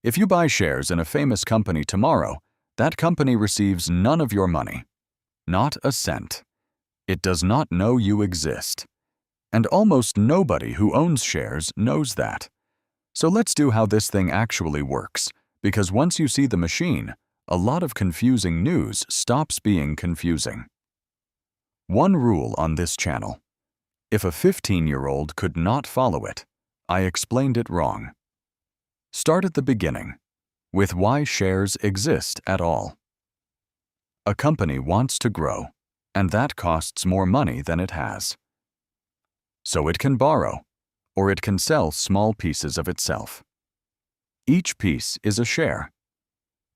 If you buy shares in a famous company tomorrow, that company receives none of your money. Not a cent. It does not know you exist. And almost nobody who owns shares knows that. So let's do how this thing actually works, because once you see the machine, a lot of confusing news stops being confusing. One rule on this channel. If a 15-year-old could not follow it, I explained it wrong. Start at the beginning, with why shares exist at all. A company wants to grow, and that costs more money than it has. So it can borrow, or it can sell small pieces of itself. Each piece is a share.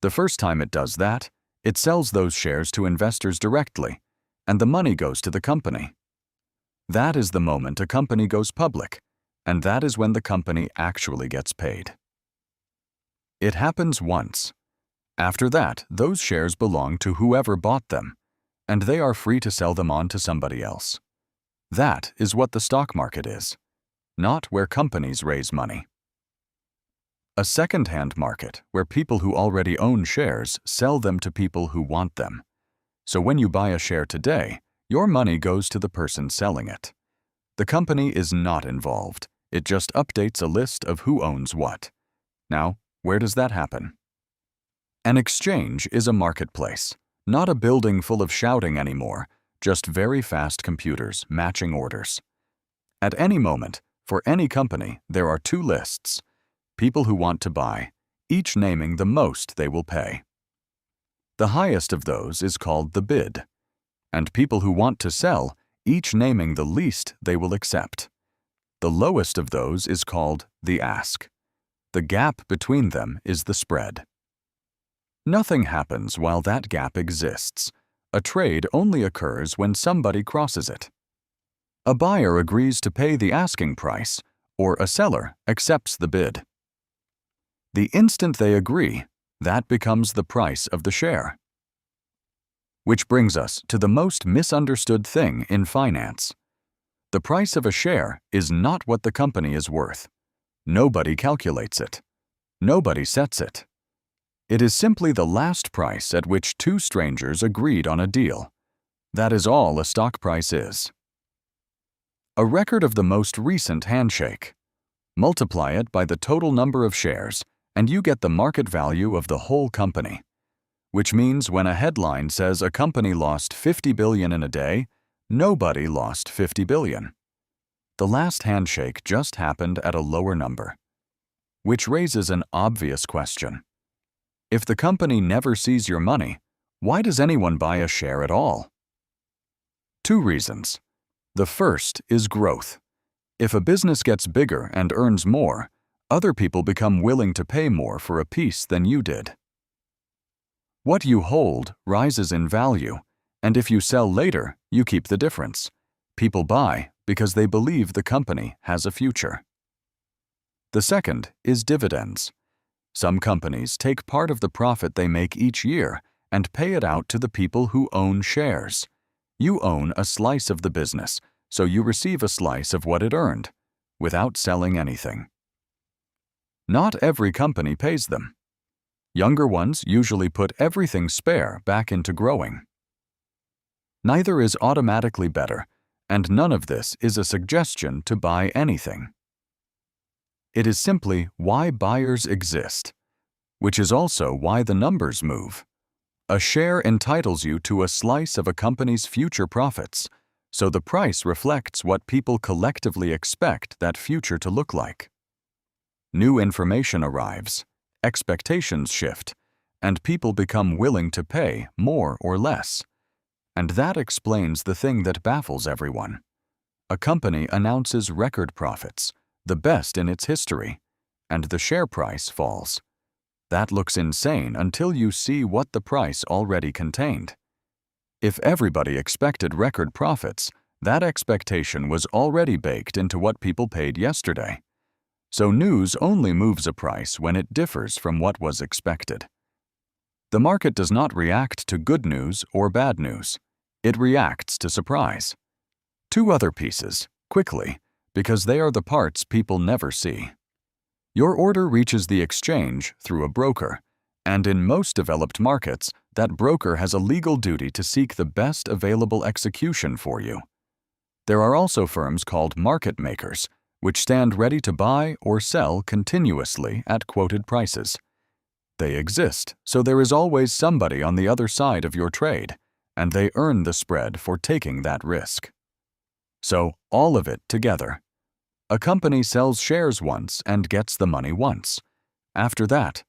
The first time it does that, it sells those shares to investors directly, and the money goes to the company. That is the moment a company goes public, and that is when the company actually gets paid. It happens once. After that, those shares belong to whoever bought them, and they are free to sell them on to somebody else. That is what the stock market is, not where companies raise money. A second-hand market where people who already own shares sell them to people who want them. So when you buy a share today, your money goes to the person selling it. The company is not involved. It just updates a list of who owns what. Now, where does that happen? An exchange is a marketplace, not a building full of shouting anymore, just very fast computers matching orders. At any moment, for any company, there are two lists. People who want to buy, each naming the most they will pay. The highest of those is called the bid, and people who want to sell, each naming the least they will accept. The lowest of those is called the ask. The gap between them is the spread. Nothing happens while that gap exists. A trade only occurs when somebody crosses it. A buyer agrees to pay the asking price, or a seller accepts the bid. The instant they agree, that becomes the price of the share. Which brings us to the most misunderstood thing in finance. The price of a share is not what the company is worth. Nobody calculates it. Nobody sets it. It is simply the last price at which two strangers agreed on a deal. That is all a stock price is. A record of the most recent handshake. Multiply it by the total number of shares, and you get the market value of the whole company. Which means when a headline says a company lost 50 billion in a day, nobody lost 50 billion. The last handshake just happened at a lower number. Which raises an obvious question. If the company never sees your money, why does anyone buy a share at all? Two reasons. The first is growth. If a business gets bigger and earns more, other people become willing to pay more for a piece than you did. What you hold rises in value, and if you sell later, you keep the difference. People buy because they believe the company has a future. The second is dividends. Some companies take part of the profit they make each year and pay it out to the people who own shares. You own a slice of the business, so you receive a slice of what it earned, without selling anything. Not every company pays them. Younger ones usually put everything spare back into growing. Neither is automatically better, and none of this is a suggestion to buy anything. It is simply why buyers exist, which is also why the numbers move. A share entitles you to a slice of a company's future profits, so the price reflects what people collectively expect that future to look like. New information arrives, expectations shift, and people become willing to pay more or less. And that explains the thing that baffles everyone. A company announces record profits, the best in its history, and the share price falls. That looks insane until you see what the price already contained. If everybody expected record profits, that expectation was already baked into what people paid yesterday. So news only moves a price when it differs from what was expected. The market does not react to good news or bad news. It reacts to surprise. Two other pieces, quickly, because they are the parts people never see. Your order reaches the exchange through a broker, and in most developed markets, that broker has a legal duty to seek the best available execution for you. There are also firms called market makers, which stand ready to buy or sell continuously at quoted prices. They exist, so there is always somebody on the other side of your trade, and they earn the spread for taking that risk. So, all of it together. A company sells shares once and gets the money once. After that,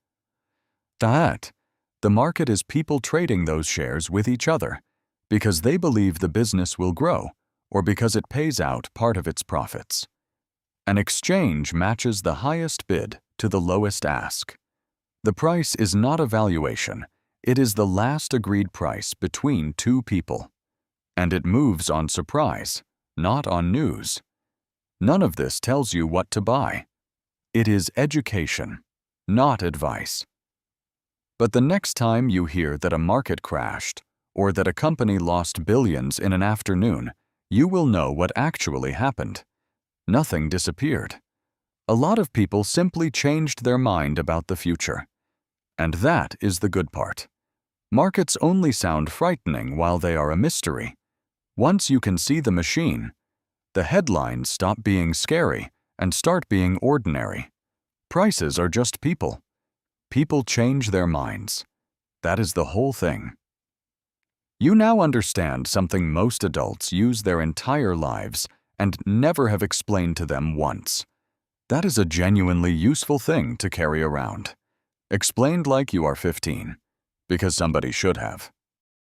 the market is people trading those shares with each other because they believe the business will grow or because it pays out part of its profits. An exchange matches the highest bid to the lowest ask. The price is not a valuation, it is the last agreed price between two people. And it moves on surprise, not on news. None of this tells you what to buy. It is education, not advice. But the next time you hear that a market crashed or that a company lost billions in an afternoon, you will know what actually happened. Nothing disappeared. A lot of people simply changed their mind about the future. And that is the good part. Markets only sound frightening while they are a mystery. Once you can see the machine, the headlines stop being scary and start being ordinary. Prices are just people. People change their minds. That is the whole thing. You now understand something most adults use their entire lives and never have explained to them once. That is a genuinely useful thing to carry around. Explained like you are 15, because somebody should have.